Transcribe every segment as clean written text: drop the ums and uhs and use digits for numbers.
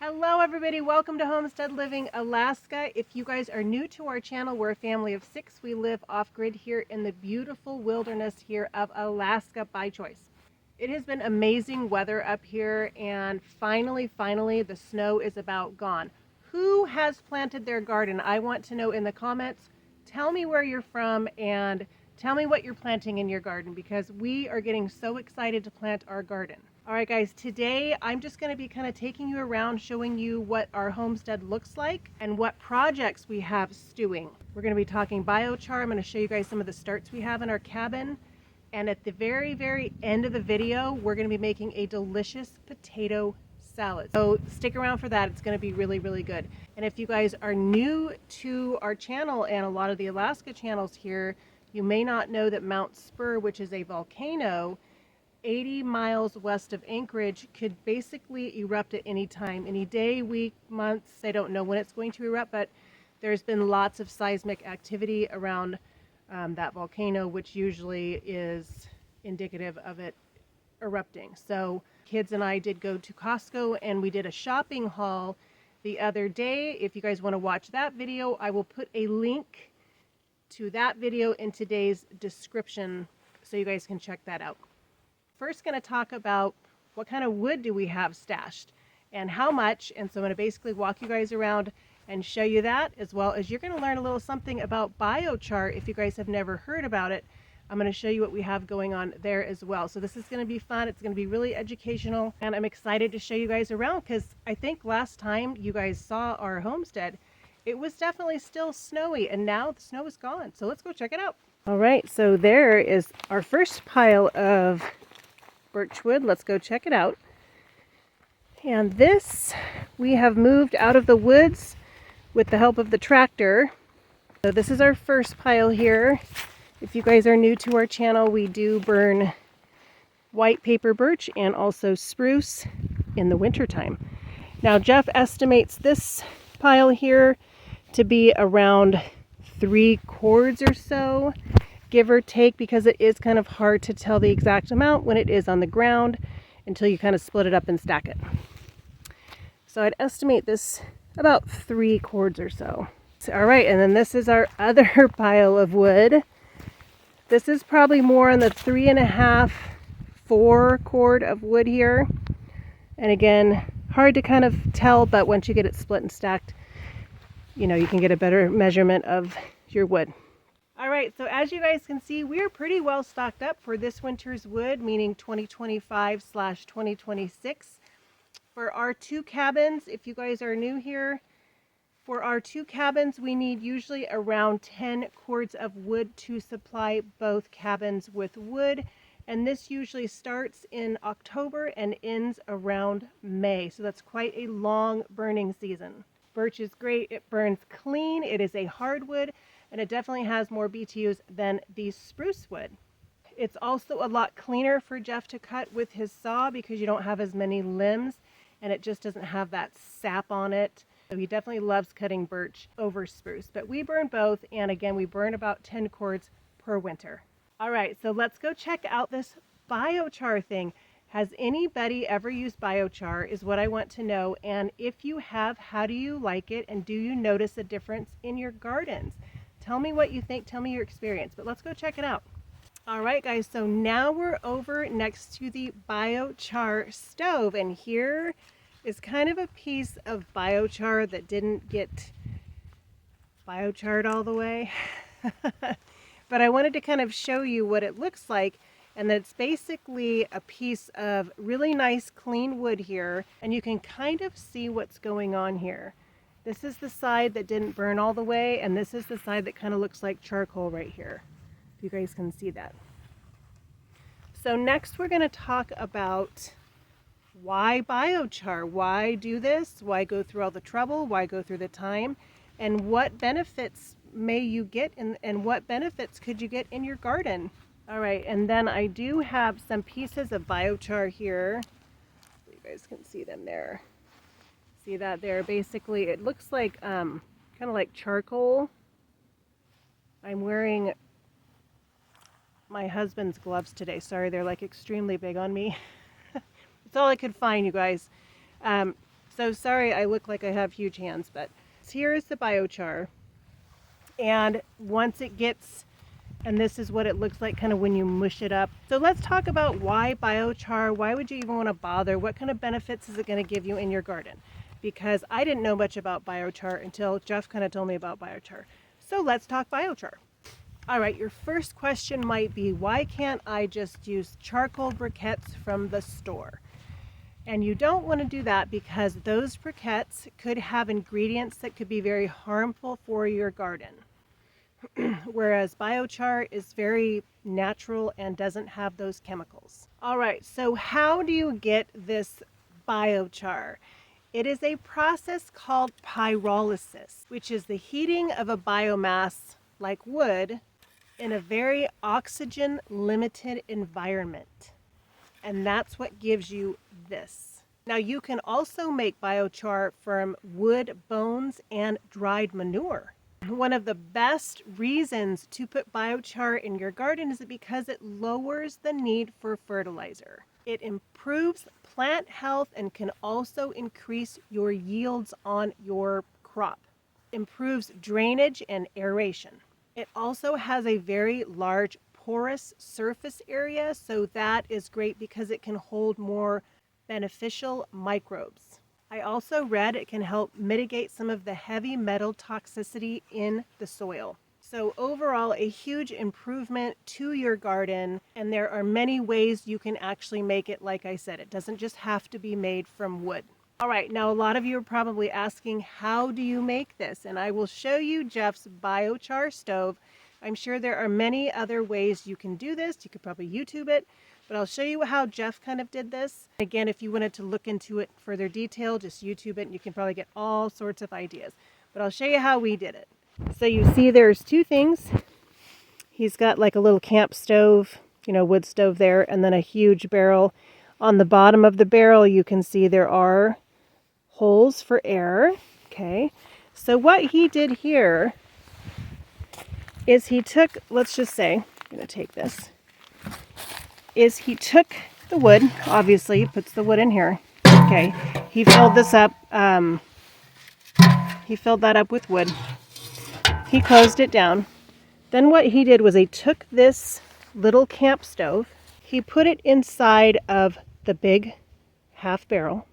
Hello everybody, welcome to Homestead Living Alaska. If you guys are new to our channel, we're a family of 6. We live off-grid here in the beautiful wilderness here of Alaska by choice. It has been amazing weather up here, and finally the snow is about gone. Who has planted their garden? I want to know in the comments. Tell me where you're from and tell me what you're planting in your garden, because we are getting so excited to plant our garden. All right, guys, today I'm just going to be kind of taking you around, showing you what our homestead looks like and what projects we have stewing. We're going to be talking biochar. I'm going to show you guys some of the starts we have in our cabin. And at the very end of the video, we're going to be making a delicious potato salad. So stick around for that. It's going to be really good. And if you guys are new to our channel and a lot of the Alaska channels here, you may not know that Mount Spur, which is a volcano 80 miles west of Anchorage, could basically erupt at any time, any day, week, months. They don't know when it's going to erupt, but there's been lots of seismic activity around that volcano, which usually is indicative of it erupting. So kids and I did go to Costco and we did a shopping haul the other day. If you guys want to watch that video, I will put a link to that video in today's description so you guys can check that out. First, going to talk about what kind of wood do we have stashed and how much. And so I'm going to basically walk you guys around and show you that, as well as you're going to learn a little something about biochar. If you guys have never heard about it, I'm going to show you what we have going on there as well. So this is going to be fun. It's going to be really educational, and I'm excited to show you guys around, because I think last time you guys saw our homestead, it was definitely still snowy, and now the snow is gone. So let's go check it out. All right, so there is our first pile of birchwood. Let's go check it out. And this we have moved out of the woods with the help of the tractor. So this is our first pile here. If you guys are new to our channel, we do burn white paper birch and also spruce in the wintertime. Now Jeff estimates this pile here to be around 3 cords or so, give or take, because it is kind of hard to tell the exact amount when it is on the ground until you kind of split it up and stack it. So I'd estimate this about 3 cords or so. All right, and then this is our other pile of wood. This is probably more on the 3.5, 4 cord of wood here. And again, hard to kind of tell, but once you get it split and stacked, you know, you can get a better measurement of your wood. All right, so as you guys can see, we're pretty well stocked up for this winter's wood, meaning 2025/2026. For our 2 cabins, if you guys are new here, for our 2 cabins, we need usually around 10 cords of wood to supply both cabins with wood. And this usually starts in October and ends around May. So that's quite a long burning season. Birch is great. It burns clean. It is a hardwood, and it definitely has more BTUs than the spruce wood. It's also a lot cleaner for Jeff to cut with his saw because you don't have as many limbs, and it just doesn't have that sap on it. So he definitely loves cutting birch over spruce. But we burn both, and again, we burn about 10 cords per winter. All right, so let's go check out this biochar thing. Has anybody ever used biochar is what I want to know. And if you have, how do you like it? And do you notice a difference in your gardens? Tell me what you think. Tell me your experience. But let's go check it out. All right, guys. So now we're over next to the biochar stove. And here is kind of a piece of biochar that didn't get biocharred all the way. But I wanted to kind of show you what it looks like. And that it's basically a piece of really nice clean wood here, and you can kind of see what's going on here. This is the side that didn't burn all the way, and this is the side that kind of looks like charcoal right here, if you guys can see that. So next we're going to talk about why biochar. Why do this? Why go through all the trouble? Why go through the time? And what benefits may you get, and what benefits could you get in your garden? All right, and then I do have some pieces of biochar here. You guys can see them there. See that there? Basically, it looks like kind of like charcoal. I'm wearing my husband's gloves today. Sorry, they're like extremely big on me. It's all I could find, you guys. So sorry I look like I have huge hands, but here is the biochar. And once it gets, and this is what it looks like kind of when you mush it up. So let's talk about why biochar. Why would you even want to bother? What kind of benefits is it going to give you in your garden? Because I didn't know much about biochar until Jeff kind of told me about biochar. So let's talk biochar. All right, your first question might be, why can't I just use charcoal briquettes from the store? And you don't want to do that because those briquettes could have ingredients that could be very harmful for your garden. Whereas biochar is very natural and doesn't have those chemicals. All right, so how do you get this biochar? It is a process called pyrolysis, which is the heating of a biomass like wood in a very oxygen limited environment. And that's what gives you this. Now you can also make biochar from wood bones and dried manure. One of the best reasons to put biochar in your garden is because it lowers the need for fertilizer. It improves plant health and can also increase your yields on your crop. Improves drainage and aeration. It also has a very large porous surface area, so that is great because it can hold more beneficial microbes. I also read it can help mitigate some of the heavy metal toxicity in the soil. So overall, a huge improvement to your garden, and there are many ways you can actually make it. Like I said, it doesn't just have to be made from wood. All right, now a lot of you are probably asking, how do you make this? And I will show you Jeff's Biochar Stove. I'm sure there are many other ways you can do this. You could probably YouTube it, but I'll show you how Jeff kind of did this. Again, if you wanted to look into it further detail, just YouTube it and you can probably get all sorts of ideas. But I'll show you how we did it. So you see there's two things. He's got like a little camp stove, wood stove there, and then a huge barrel. On the bottom of the barrel, you can see there are holes for air. Okay, so what he did here is he took, let's just say, I'm going to take this, is he took the wood, obviously he puts the wood in here. Okay, he filled this up, he filled that up with wood. He closed it down. Then what he did was he took this little camp stove, he put it inside of the big half barrel.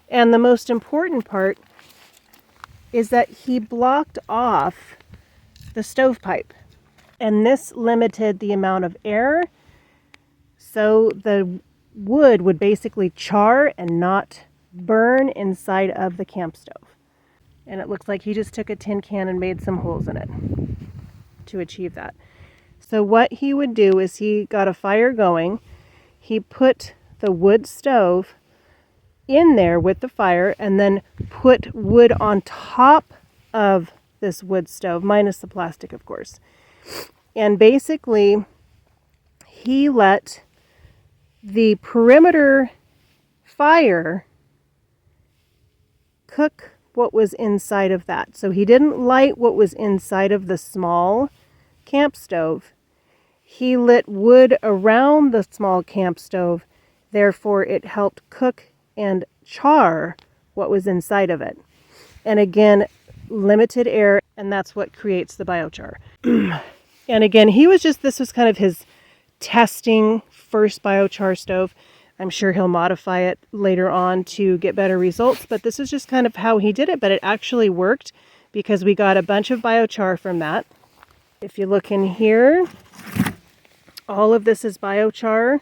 And the most important part is that he blocked off the stovepipe. And this limited the amount of air, so the wood would basically char and not burn inside of the camp stove. And it looks like he just took a tin can and made some holes in it to achieve that. So what he would do is he got a fire going, he put the wood stove in there with the fire and then put wood on top of this wood stove, minus the plastic, of course. And basically, he let the perimeter fire cook what was inside of that. So he didn't light what was inside of the small camp stove. He lit wood around the small camp stove. Therefore, it helped cook and char what was inside of it. And again, limited air, and that's what creates the biochar. And again, this was kind of his testing first biochar stove. I'm sure he'll modify it later on to get better results, but this is just kind of how he did it, but it actually worked because we got a bunch of biochar from that. If you look in here, all of this is biochar,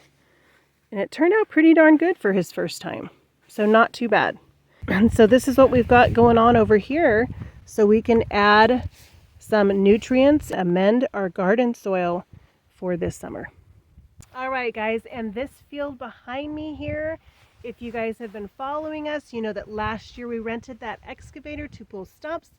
and it turned out pretty darn good for his first time. So not too bad. And so this is what we've got going on over here. So we can add some nutrients, amend our garden soil for this summer. All right, guys, and this field behind me here, if you guys have been following us, you know that last year we rented that excavator to pull stumps.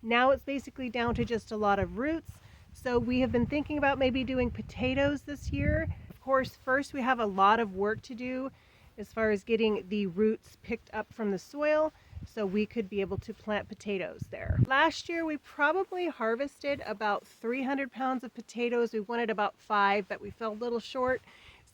Now it's basically down to just a lot of roots. So we have been thinking about maybe doing potatoes this year. Of course, first we have a lot of work to do as far as getting the roots picked up from the soil so we could be able to plant potatoes there. Last year we probably harvested about 300 pounds of potatoes. We wanted about 5, but we fell a little short.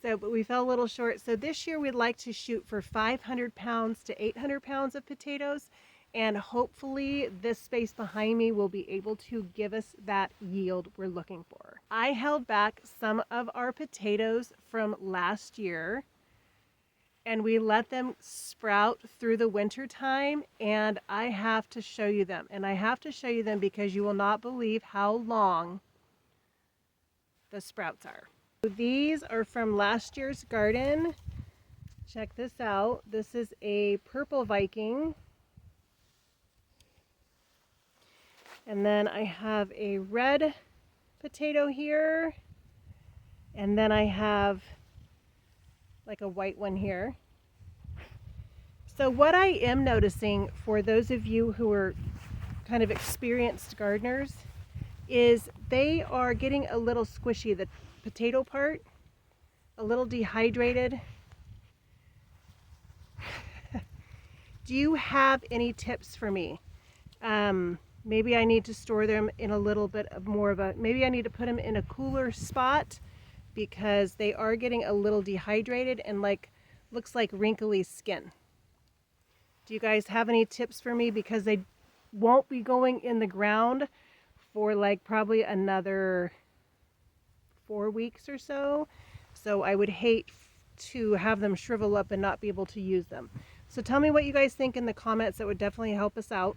So, but we fell a little short. So this year we'd like to shoot for 500 pounds to 800 pounds of potatoes. And hopefully this space behind me will be able to give us that yield we're looking for. I held back some of our potatoes from last year and we let them sprout through the winter time, and I have to show you them. And I have to show you them because you will not believe how long the sprouts are. These are from last year's garden. Check this out. This is a purple Viking. And then I have a red potato here. And then I have like a white one here. So what I am noticing for those of you who are kind of experienced gardeners is they are getting a little squishy, the potato part, a little dehydrated. Do you have any tips for me? Maybe I need to store them in a little bit of more of a, maybe I need to put them in a cooler spot because they are getting a little dehydrated and looks like wrinkly skin. Do you guys have any tips for me? Because they won't be going in the ground for like probably another 4 weeks or so. So I would hate to have them shrivel up and not be able to use them. So tell me what you guys think in the comments. That would definitely help us out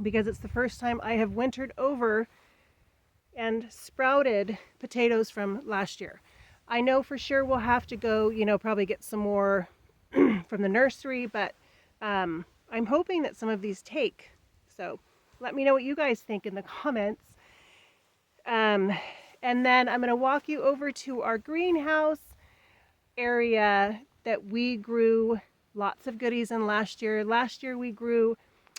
because it's the first time I have wintered over and sprouted potatoes from last year. I know for sure we'll have to go, probably get some more from the nursery, but I'm hoping that some of these take. So let me know what you guys think in the comments. And then I'm going to walk you over to our greenhouse area that we grew lots of goodies in last year. Last year we grew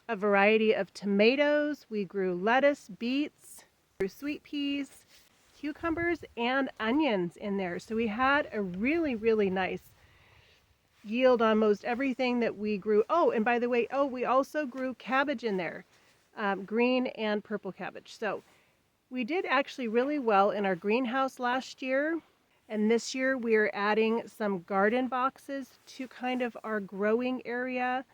a variety of tomatoes, we grew lettuce, beets, grew sweet peas, cucumbers, and onions in there. So we had a really, really nice yield on most everything that we grew. Oh, and by the way, we also grew cabbage in there, green and purple cabbage. So we did actually really well in our greenhouse last year. And this year we are adding some garden boxes to kind of our growing area,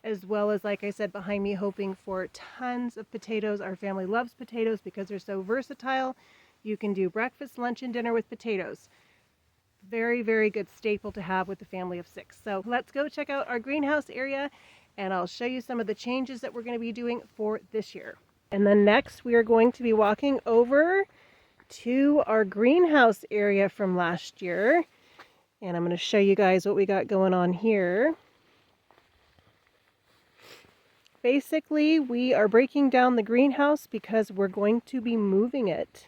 as well as, like I said, behind me, hoping for tons of potatoes. Our family loves potatoes because they're so versatile. You can do breakfast, lunch, and dinner with potatoes. Very, very good staple to have with the family of 6. So let's go check out our greenhouse area and I'll show you some of the changes that we're going to be doing for this year. And then next we are going to be walking over to our greenhouse area from last year. And I'm going to show you guys what we got going on here. Basically, we are breaking down the greenhouse because we're going to be moving it.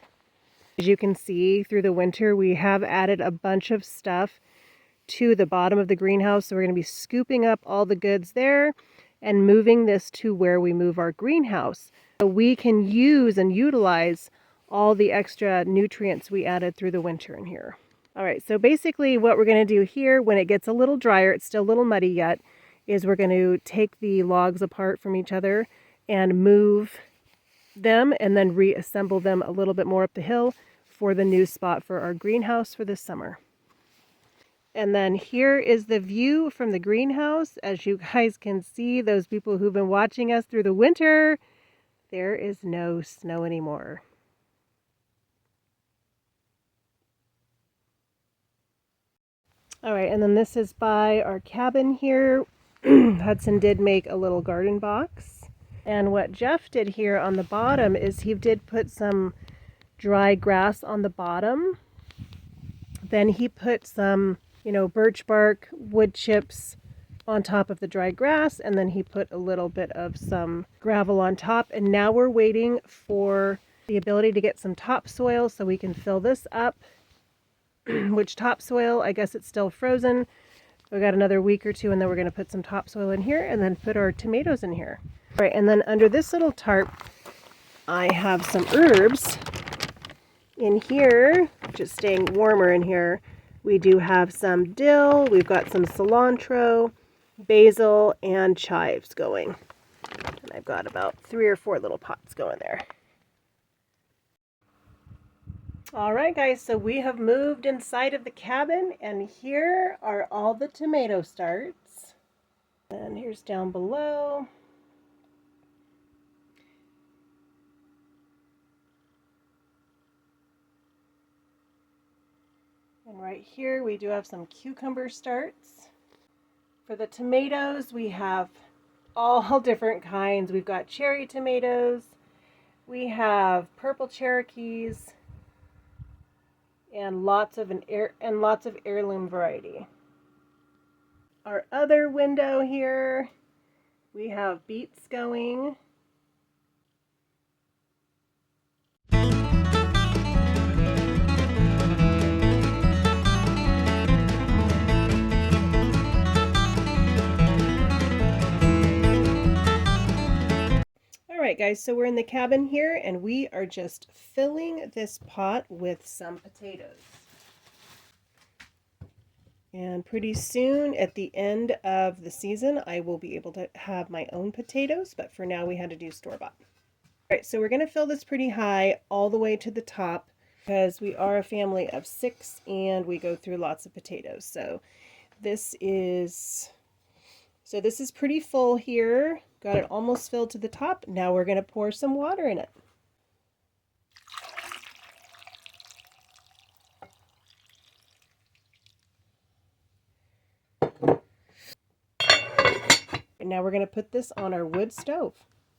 As you can see, through the winter, we have added a bunch of stuff to the bottom of the greenhouse. So we're going to be scooping up all the goods there and moving this to where we move our greenhouse. So we can use and utilize all the extra nutrients we added through the winter in here. All right, so basically what we're going to do here when it gets a little drier, it's still a little muddy yet, is we're going to take the logs apart from each other and move them and then reassemble them a little bit more up the hill for the new spot for our greenhouse for this summer. And then here is the view from the greenhouse. As you guys can see, those people who've been watching us through the winter, there is no snow anymore. All right, and then this is by our cabin here. Hudson did make a little garden box. And what Jeff did here on the bottom is he did put some dry grass on the bottom. Then he put some, birch bark, wood chips on top of the dry grass. And then he put a little bit of some gravel on top. And now we're waiting for the ability to get some topsoil so we can fill this up. Which topsoil, I guess it's still frozen. We got another week or two and then we're going to put some topsoil in here and then put our tomatoes in here. All right, and then under this little tarp, I have some herbs in here, just staying warmer in here. We do have some dill, we've got some cilantro, basil, and chives going. And I've got about 3 or 4 little pots going there. All right, guys, so we have moved inside of the cabin, and here are all the tomato starts. And here's down below. And right here we do have some cucumber starts. For the tomatoes, we have all different kinds. We've got cherry tomatoes, we have purple Cherokees, and lots of heirloom variety. Our other window here, we have beets going. Alright guys, so we're in the cabin here and we are just filling this pot with some potatoes. And pretty soon at the end of the season I will be able to have my own potatoes, but for now we had to do store-bought. Alright, so we're going to fill this pretty high all the way to the top because we are a family of 6 and we go through lots of potatoes. So this is pretty full here. Got it almost filled to the top. Now we're going to pour some water in it. And now we're going to put this on our wood stove.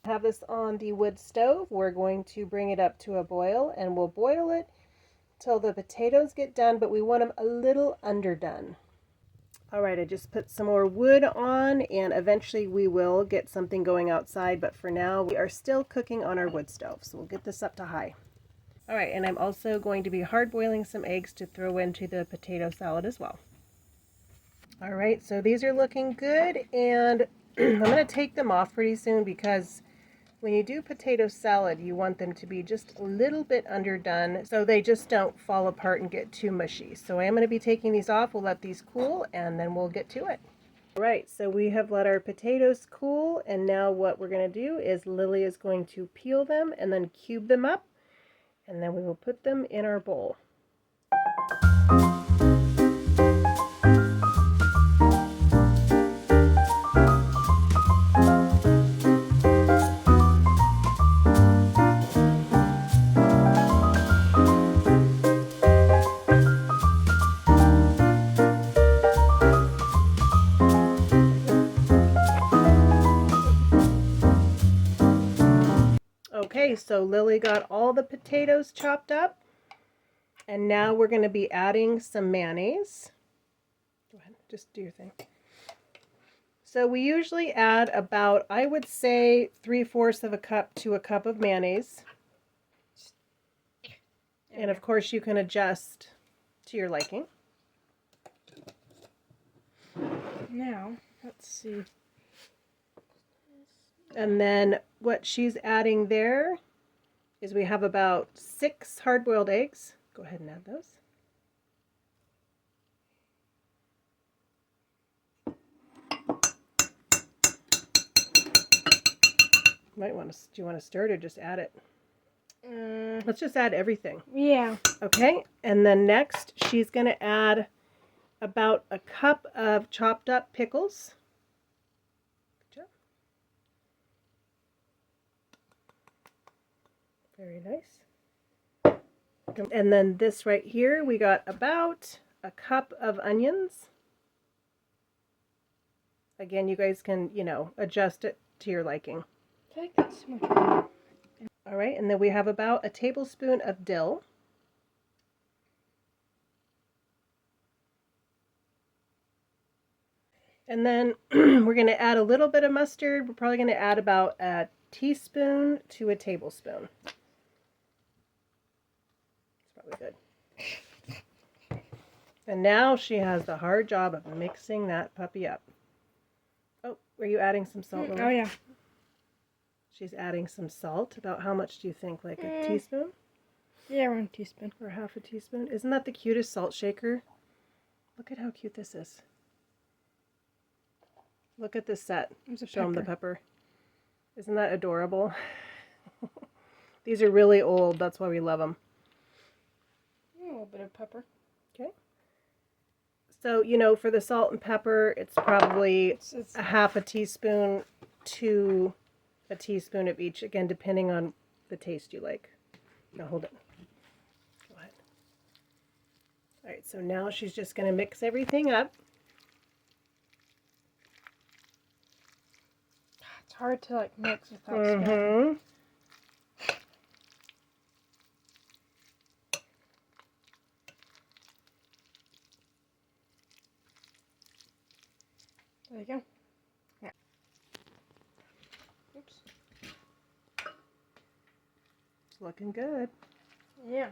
Have this on the wood stove. We're going to bring it up to a boil and we'll boil it till the potatoes get done, but we want them a little underdone. Alright, I just put some more wood on and eventually we will get something going outside, but for now we are still cooking on our wood stove, so we'll get this up to high. Alright, and I'm also going to be hard boiling some eggs to throw into the potato salad as well. Alright, so these are looking good and I'm going to take them off pretty soon because when you do potato salad, you want them to be just a little bit underdone so they just don't fall apart and get too mushy. So I am going to be taking these off. We'll let these cool and then we'll get to it. All right, so we have let our potatoes cool and now what we're going to do is Lily is going to peel them and then cube them up and then we will put them in our bowl. Okay, so Lily got all the potatoes chopped up, and now we're going to be adding some mayonnaise. Go ahead, just do your thing. So we usually add about, I would say, 3/4 of a cup to a cup of mayonnaise. And of course you can adjust to your liking. Now, let's see. And then what she's adding there is we have about 6 hard-boiled eggs. Go ahead and add those. Might want to, do you want to stir it or just add it? Let's just add everything. Yeah. Okay, and then next she's going to add about a cup of chopped up pickles. Good job. Very nice. And then this right here, we got about a cup of onions. Again, you guys can, adjust it to your liking. I think that's more. All right, and then we have about a tablespoon of dill. And then we're going to add a little bit of mustard. We're probably going to add about a teaspoon to a tablespoon. That's probably good. And now she has the hard job of mixing that puppy up. Oh, were you adding some salt? Oh, yeah. She's adding some salt. About how much do you think? Like a teaspoon? Yeah, 1 teaspoon. Or half a teaspoon? Isn't that the cutest salt shaker? Look at how cute this is. Look at this set. Show them the pepper. Isn't that adorable? These are really old. That's why we love them. little bit of pepper. Okay. So, you know, for the salt and pepper, it's probably It's a half a teaspoon to a teaspoon of each, again, depending on the taste you like. Now, hold it. Go ahead. All right, so now she's just going to mix everything up. It's hard to like mix without spilling. There you go. Yeah. Oops. It's looking good. Yeah.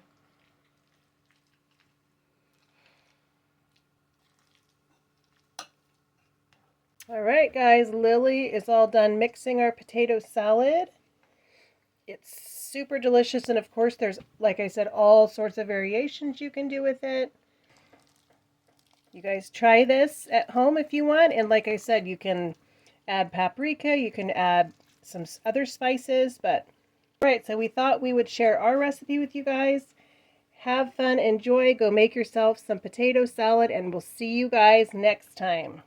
All right, guys, Lily is all done mixing our potato salad. It's super delicious, and of course there's, like I said, all sorts of variations you can do with it. You guys try this at home if you want, and like I said, you can add paprika, you can add some other spices, but all right, so we thought we would share our recipe with you guys. Have fun, enjoy, go make yourself some potato salad, and we'll see you guys next time.